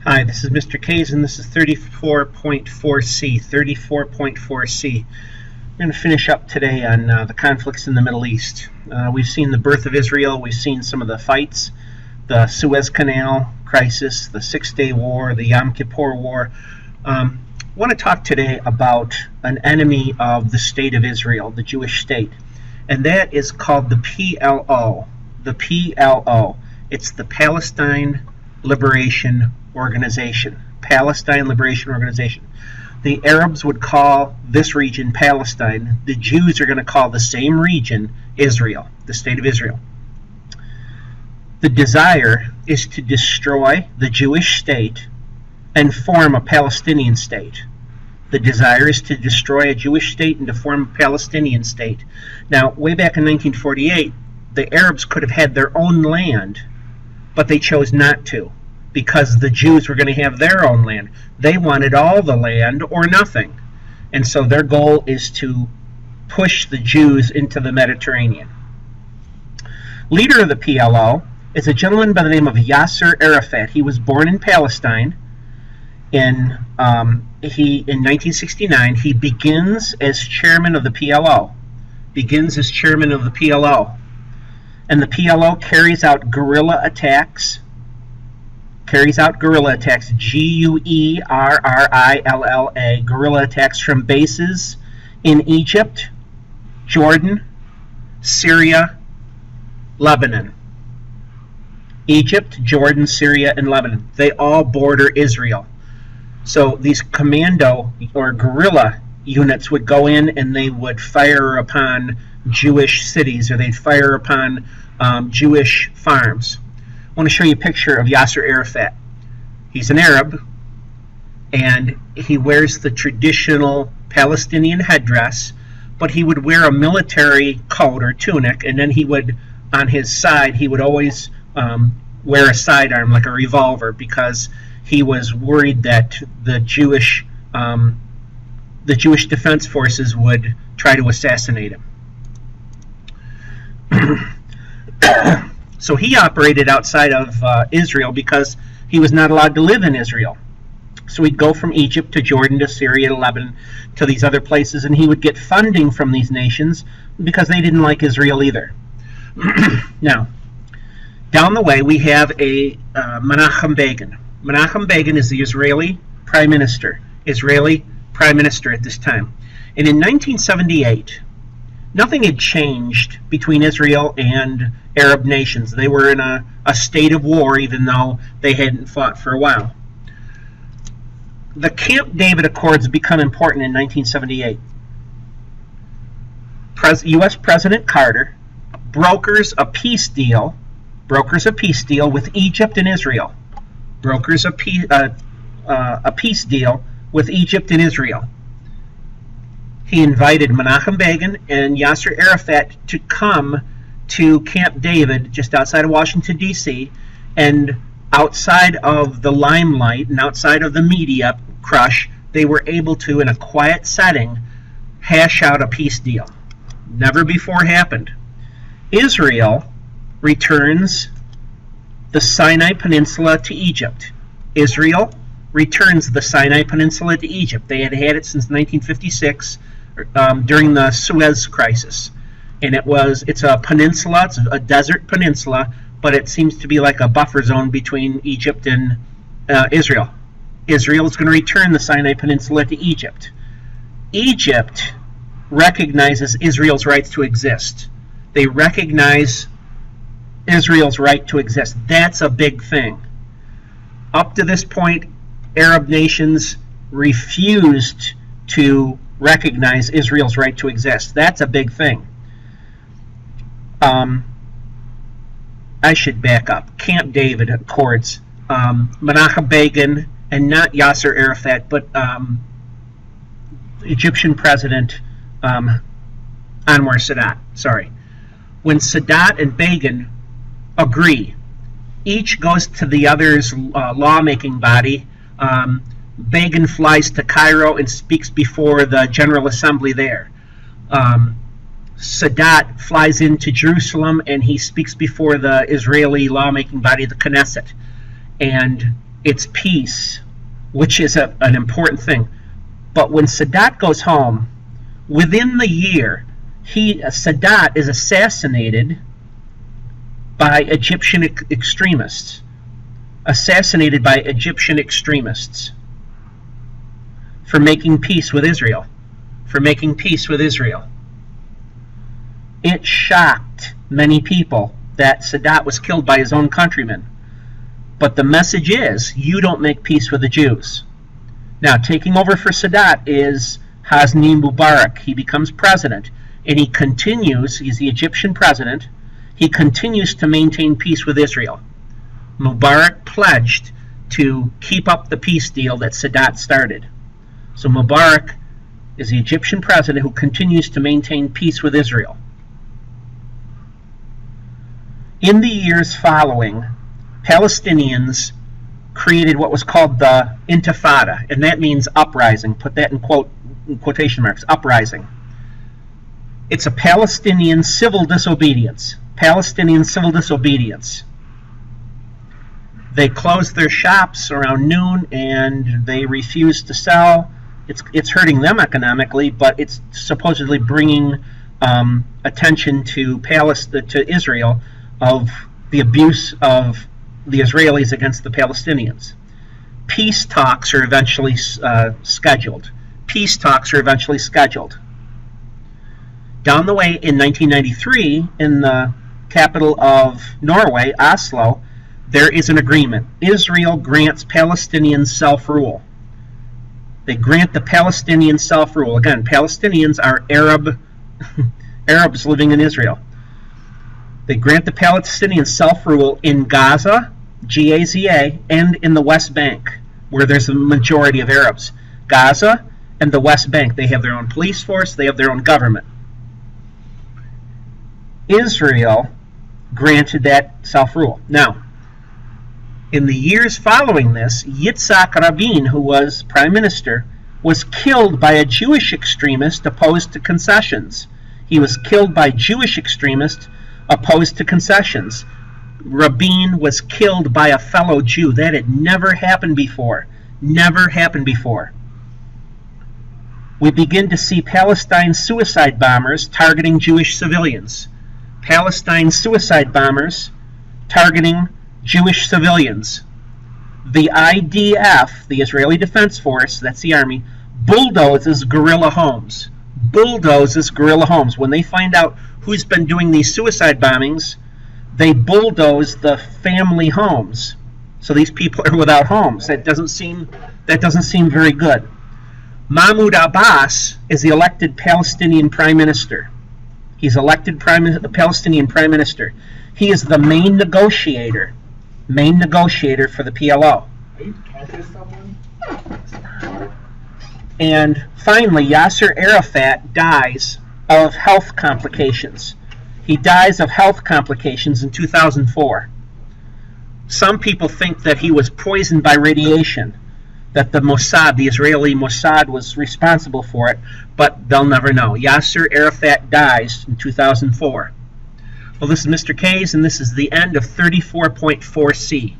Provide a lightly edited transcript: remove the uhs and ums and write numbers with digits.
Hi, this is Mr. Kays, and this is 34.4C. 34.4C. We're going to finish up today on the conflicts in the Middle East. We've seen the birth of Israel. We've seen some of the fights, the Suez Canal crisis, the Six-Day War, the Yom Kippur War. I want to talk today about an enemy of the state of Israel, the Jewish state, and that is called the PLO. The PLO. It's the Palestine Liberation Organization. Palestine Liberation Organization. The Arabs would call this region Palestine. The Jews are going to call the same region Israel, the state of Israel. The desire is to destroy the Jewish state and form a Palestinian state. The desire is to destroy a Jewish state and to form a Palestinian state. Now, way back in 1948, the Arabs could have had their own land, but they chose not to, because the Jews were going to have their own land. They wanted all the land or nothing. And so their goal is to push the Jews into the Mediterranean. Leader of the PLO is a gentleman by the name of Yasser Arafat. He was born in Palestine. In 1969, he begins as chairman of the PLO. And the PLO carries out guerrilla attacks. Guerrilla attacks, G-U-E-R-R-I-L-L-A, guerrilla attacks from bases in Egypt, Jordan, Syria, Lebanon. Egypt, Jordan, Syria, and Lebanon. They all border Israel. So these commando or guerrilla units would go in and they would fire upon Jewish cities, or they'd fire upon Jewish farms. I want to show you a picture of Yasser Arafat. He's an Arab, and he wears the traditional Palestinian headdress, but he would wear a military coat or tunic, and then he would, on his side, he would always wear a sidearm like a revolver, because he was worried that the Jewish defense forces would try to assassinate him. So he operated outside of Israel because he was not allowed to live in Israel. So he'd go from Egypt to Jordan to Syria to Lebanon to these other places, and he would get funding from these nations because they didn't like Israel either. Now, down the way we have a Menachem Begin. Menachem Begin is the Israeli Prime Minister at this time. And in 1978, nothing had changed between Israel and Arab nations. They were in a state of war, even though they hadn't fought for a while. The Camp David Accords become important in 1978. U.S. President Carter brokers a peace deal with Egypt and Israel. A peace deal with Egypt and Israel. He invited Menachem Begin and Yasser Arafat to come to Camp David, just outside of Washington, D.C., and outside of the limelight and outside of the media crush, they were able to, in a quiet setting, hash out a peace deal. Never before happened. Israel returns the Sinai Peninsula to Egypt. Israel returns the Sinai Peninsula to Egypt. They had had it since 1956 during the Suez crisis. And it's a peninsula, it's a desert peninsula, but it seems to be like a buffer zone between Egypt and Israel. Israel is going to return the Sinai Peninsula to Egypt. Egypt recognizes Israel's rights to exist. They recognize Israel's right to exist. That's a big thing. Up to this point, Arab nations refused to recognize Israel's right to exist. That's a big thing. I should back up. Camp David Accords. Menachem Begin, and not Yasser Arafat, but Egyptian President Anwar Sadat. Sorry. When Sadat and Begin agree, each goes to the other's lawmaking body. Begin flies to Cairo and speaks before the General Assembly there. Sadat flies into Jerusalem and he speaks before the Israeli lawmaking body, the Knesset. And it's peace, which is an important thing. But when Sadat goes home, within the year, Sadat is assassinated by Egyptian extremists. Assassinated by Egyptian extremists for making peace with Israel. For making peace with Israel. It shocked many people that Sadat was killed by his own countrymen. But the message is, you don't make peace with the Jews. Now, taking over for Sadat is Hosni Mubarak. He becomes president, and he continues, he's the Egyptian president, he continues to maintain peace with Israel. Mubarak pledged to keep up the peace deal that Sadat started. So Mubarak is the Egyptian president who continues to maintain peace with Israel. In the years following, Palestinians created what was called the Intifada, and that means uprising. Put that in quotation marks, uprising. It's a Palestinian civil disobedience. Palestinian civil disobedience. They closed their shops around noon and they refused to sell. It's hurting them economically, but it's supposedly bringing attention to Israel of the abuse of the Israelis against the Palestinians. Peace talks are eventually scheduled. Peace talks are eventually scheduled. Down the way in 1993, in the capital of Norway, Oslo, there is an agreement. Israel grants Palestinians self-rule. They grant the Palestinians self-rule. Again, Palestinians are Arabs living in Israel. They grant the Palestinians self-rule in Gaza, Gaza, and in the West Bank, where there's a majority of Arabs. Gaza and the West Bank, they have their own police force, they have their own government. Israel granted that self-rule. Now, in the years following this, Yitzhak Rabin, who was prime minister, was killed by a Jewish extremist opposed to concessions. He was killed by Jewish extremists opposed to concessions. Rabin was killed by a fellow Jew. That had never happened before. Never happened before. We begin to see Palestine suicide bombers targeting Jewish civilians. Palestine suicide bombers targeting Jewish civilians. The IDF, the Israeli Defense Force, that's the army, bulldozes guerrilla homes. Bulldozes guerrilla homes. When they find out who's been doing these suicide bombings, they bulldoze the family homes. So these people are without homes. That doesn't seem very good. Mahmoud Abbas is the elected Palestinian prime minister. He's elected Palestinian prime minister. He is the main negotiator for the PLO. Are you talking to someone? And finally, Yasser Arafat dies of health complications. He dies of health complications in 2004. Some people think that he was poisoned by radiation, that the Mossad, the Israeli Mossad, was responsible for it, but they'll never know. Yasser Arafat dies in 2004. Well, this is Mr. Kays, and this is the end of 34.4C.